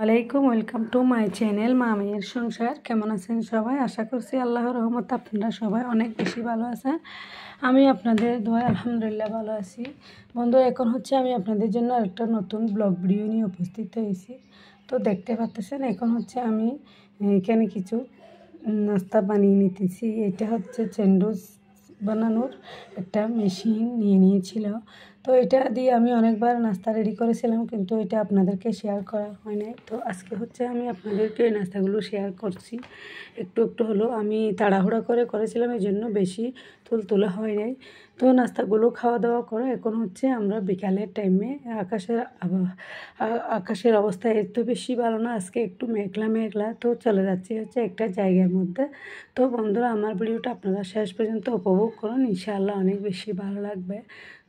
আলাইকুম, welcome to my channel মামির সংসার। কেমন আছেন সবাই? আশা করছি আল্লাহর রহমতে আপনারা সবাই অনেক বেশি ভালো আছেন। আমি আপনাদের দোয়ায় আলহামদুলিল্লাহ ভালো আছি। বন্ধুরা, এখন হচ্ছে আমি আপনাদের জন্য একটা নতুন ব্লগ ভিডিও নিয়ে উপস্থিত হয়েছি। তো দেখতে পাচ্ছেন, এখন হচ্ছে আমি এখানে কিছু নাস্তা বানিয়ে নিতেছি। এটা হচ্ছে স্যান্ডউইচ বানানোর একটা মেশিন নিয়েছিল। তো এটা দিয়ে আমি অনেকবার নাস্তা রেডি করেছিলাম, কিন্তু এটা আপনাদেরকে শেয়ার করা হয় নাই। তো আজকে হচ্ছে আমি আপনাদেরকে এই নাস্তাগুলো শেয়ার করছি। একটু একটু হলো, আমি তাড়াহুড়া করেছিলাম, এই জন্য বেশি তোলা হয় নাই। তো নাস্তাগুলো খাওয়া দাওয়া করে এখন হচ্ছে আমরা বিকালের টাইমে আকাশের অবস্থা এত বেশি ভালো না, আজকে একটু মেঘলা মেঘলা। তো চলে যাচ্ছি হচ্ছে একটা জায়গার মধ্যে। তো বন্ধুরা, আমার ভিডিওটা আপনারা শেষ পর্যন্ত উপভোগ করুন, ইনশাআল্লাহ অনেক বেশি ভালো লাগবে।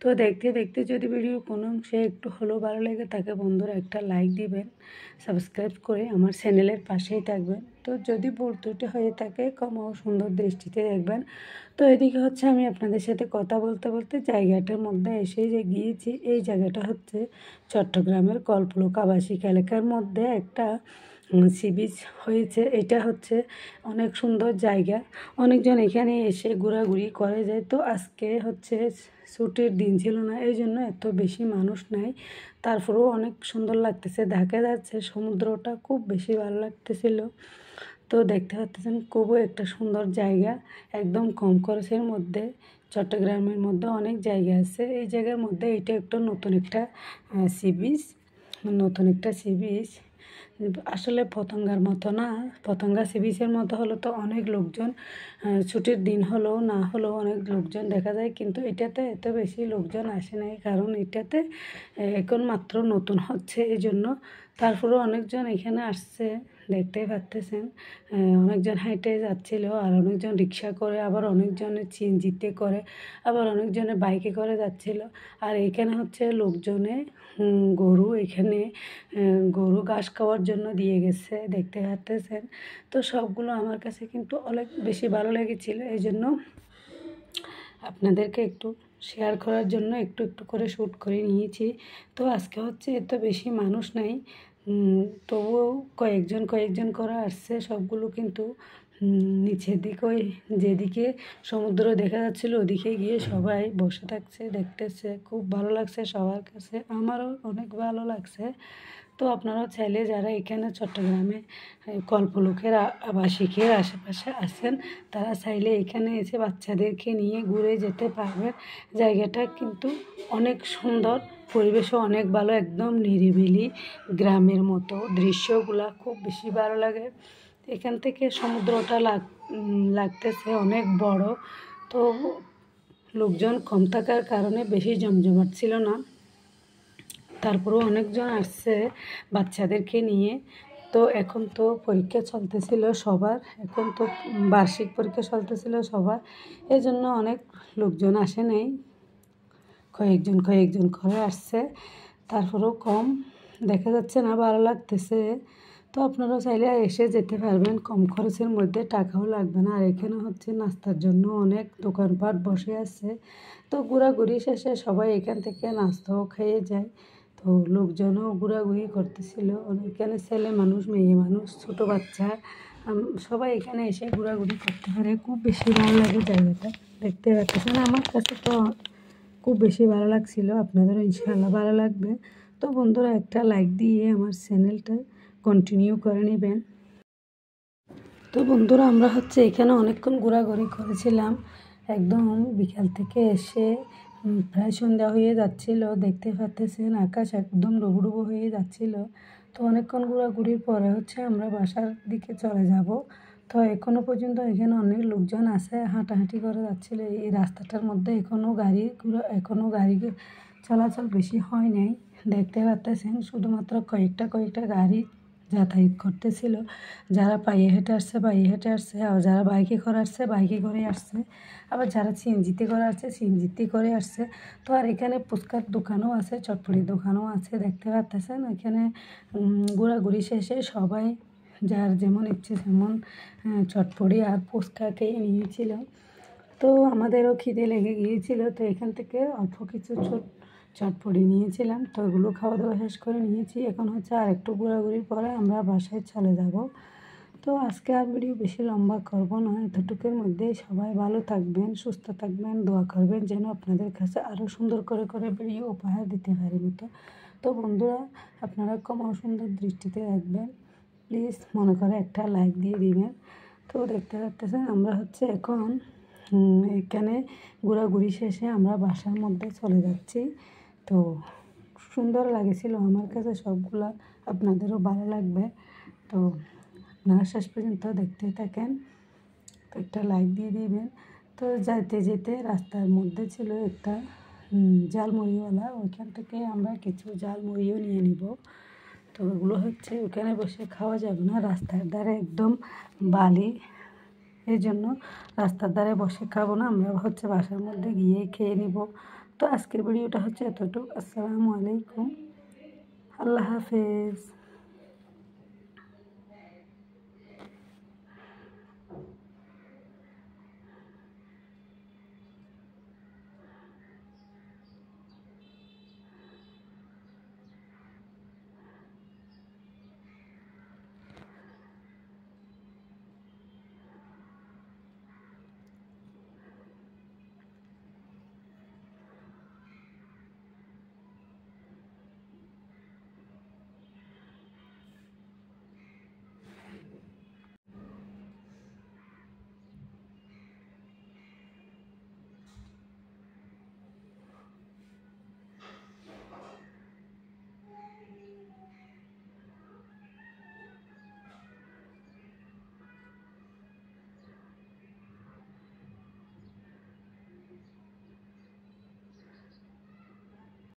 তো দেখতে দেখতে যদি ভিডিও কোনো অংশে একটু হলেও ভালো লেগে থাকে, বন্ধুরা একটা লাইক দিবেন, সাবস্ক্রাইব করে আমার চ্যানেলের পাশেই থাকবেন। তো যদি ভুল ত্রুটি হয়ে থাকে ক্ষমা ও সুন্দর দৃষ্টিতে দেখবেন। তো এদিকে হচ্ছে আমি আপনাদের সাথে কথা বলতে বলতে জায়গাটার মধ্যে এসে গিয়েছি। এই জায়গাটা হচ্ছে চট্টগ্রামের কল্পলক আবাসিক এলাকার মধ্যে একটা সি বিচ হয়েছে। এটা হচ্ছে অনেক সুন্দর জায়গা, অনেকজন এখানে এসে ঘোরাঘুরি করে যায়। তো আজকে হচ্ছে ছুটির দিন ছিল না, এই জন্য এত বেশি মানুষ নাই। তারপরেও অনেক সুন্দর লাগতেছে, দেখা যাচ্ছে সমুদ্রটা খুব বেশি ভালো লাগতেছিল। তো দেখতে পাচ্ছেন, খুবই একটা সুন্দর জায়গা, একদম কম খরচের মধ্যে। চট্টগ্রামের মধ্যে অনেক জায়গা আছে, এই জায়গার মধ্যে এটা একটা নতুন একটা সি বিচ। আসলে পতঙ্গার মতো না, পতঙ্গা সি বিচের মতো হলো তো অনেক লোকজন, ছুটির দিন হলেও না হলেও অনেক লোকজন দেখা যায়, কিন্তু এটাতে এত বেশি লোকজন আসে নাই, কারণ এটাতে এখন মাত্র নতুন হচ্ছে, এই জন্য। তারপরেও অনেকজন এখানে আসছে, দেখতে পাচ্ছেন। অনেকজন হেঁটে যাচ্ছিল, আর অনেকজন রিক্সা করে, আবার অনেকজনের সিএনজিতে করে, আবার অনেকজনের বাইকে করে যাচ্ছিল। আর এখানে হচ্ছে লোকজনে গরু ঘাস খাওয়ার জন্য দিয়ে গেছে, দেখতে পাচ্ছেন। তো সবগুলো আমার কাছে কিন্তু অনেক বেশি ভালো লেগেছিল, এই জন্য আপনাদেরকে একটু শেয়ার করার জন্য একটু একটু করে শ্যুট করে নিয়েছি। তো আজকে হচ্ছে এত বেশি মানুষ নাই, তবুও কয়েকজন করে আসছে। সবগুলো কিন্তু নিচের দিকে, যেদিকে সমুদ্র দেখা যাচ্ছিল ওদিকে গিয়ে সবাই বসে থাকছে, দেখতেছে। খুব ভালো লাগছে সবার কাছে, আমারও অনেক ভালো লাগছে। তো আপনারাও চাইলে যারা এখানে চট্টগ্রামে কল্পলকের আবাসিকের আশেপাশে আছেন, তারা চাইলে এখানে এসে বাচ্চাদেরকে নিয়ে ঘুরে যেতে পারবেন। জায়গাটা কিন্তু অনেক সুন্দর, পরিবেশও অনেক ভালো, একদম নিরিবিলি গ্রামের মতো। দৃশ্যগুলা খুব বেশি ভালো লাগে। এখান থেকে সমুদ্রটা লাগতেছে অনেক বড়। তো লোকজন কম থাকার কারণে বেশি জমজমাট ছিল না। তারপরেও অনেকজন আসছে বাচ্চাদেরকে নিয়ে। তো এখন তো পরীক্ষা চলতেছিল সবার, এখন তো বার্ষিক পরীক্ষা চলতেছিল সবার, এই জন্য অনেক লোকজন আসে নাই, কয়েকজন করে আসছে। তারপরেও কম দেখা যাচ্ছে না, ভালো লাগতেছে। তো আপনারা চাইলে এসে যেতে পারবেন, কম খরচের মধ্যে, টাকাও লাগবে না। আর এখানে হচ্ছে নাস্তার জন্য অনেক দোকানপাট বসে আছে। তো ঘোরাঘুরি শেষে সবাই এখান থেকে নাস্তাও খেয়ে যায়। তো লোকজনও ঘোরাঘুরি করতেছিল, এখানে ছেলে মানুষ, মেয়ে মানুষ, ছোটো বাচ্চা সবাই এখানে এসে ঘোরাঘুরি করতে পারে। খুব বেশি ভালো লাগে জায়গাটা, দেখতে পাচ্ছেন। আমার কাছে তো খুব বেশি ভালো লাগছিল, আপনাদেরও ইনশাআল্লাহ ভালো লাগবে। তো বন্ধুরা, একটা লাইক দিয়ে আমার চ্যানেলটা কন্টিনিউ করে নেবেন। তো বন্ধুরা, আমরা হচ্ছে এখানে অনেকক্ষণ ঘোরাঘুরি করেছিলাম, একদম বিকাল থেকে এসে প্রায় সন্ধ্যা হয়ে যাচ্ছিল, দেখতে পাচ্ছেন আকাশ একদম ডুবো হয়ে যাচ্ছিল। তো অনেকক্ষণ ঘোরাঘুরির পরে হচ্ছে আমরা বাসার দিকে চলে যাব। তো এখনও পর্যন্ত এখানে অনেক লোকজন আছে, হাঁটাহাঁটি করে যাচ্ছিল এই রাস্তাটার মধ্যে। এখনও গাড়ি চলাচল বেশি হয় নাই, দেখতে পাচ্ছেন। শুধুমাত্র কয়েকটা গাড়ি যাতায়াত করতেছিল। যারা পায়ে হেঁটে আসছে, আর যারা বাইকে করে আসছে বাইকে করে আসছে, আবার যারা সিএনজিতে করে আসছে সিএনজিতে করে আসছে। তো আর এখানে ফুচকার দোকানও আছে, চটপটির দোকানও আছে, দেখতে পাচ্ছেন। এখানে ঘোরাঘুরি শেষে সবাই যার যেমন ইচ্ছে তেমন চটপটি আর ফুচকা খেয়ে নিয়েছিল। তো আমাদেরও খিদে লেগে গিয়েছিল, তো এখান থেকে অল্প কিছু চটপটি নিয়েছিলাম, তো ওগুলো খাওয়া দাওয়া শেষ করে নিয়েছি। এখন হচ্ছে আর একটু ঘোরাঘুরির পরে আমরা বাসায় চলে যাব। তো আজকে আর ভিডিও বেশি লম্বা করব না, এতটুকুর মধ্যেই সবাই ভালো থাকবেন, সুস্থ থাকবেন, দোয়া করবেন যেন আপনাদের কাছে আরও সুন্দর করে ভিডিও উপহার দিতে পারি মতো। তো বন্ধুরা, আপনারা কম সুন্দর দৃষ্টিতে রাখবেন, প্লিজ মনে করে একটা লাইক দিয়ে দিবেন। তো দেখতে পাচ্ছেন আমরা হচ্ছে এখন এখানে ঘোরাঘুরি শেষে আমরা বাসার মধ্যে চলে যাচ্ছি। তো সুন্দর লাগেছিল আমার কাছে সবগুলা, আপনাদেরও ভালো লাগবে। তো আপনারা শেষ পর্যন্ত দেখতে থাকেন, তো একটা লাইক দিয়ে দিবেন। তো যেতে যেতে রাস্তার মধ্যে ছিল একটা ঝালমুড়িওয়ালা, ওইখান থেকে আমরা কিছু ঝালমুড়িও নিয়ে নিব। তো ওগুলো হচ্ছে ওখানে বসে খাওয়া যাবে না, রাস্তার ধারে একদম বালি, এই জন্য রাস্তার ধারে বসে খাবো না, আমরা হচ্ছে বাসার মধ্যে গিয়েই খেয়ে নিব। তো আজকের ভিডিওটা হচ্ছে এতটুকু। আসসালামু আলাইকুম, আল্লাহ হাফেজ।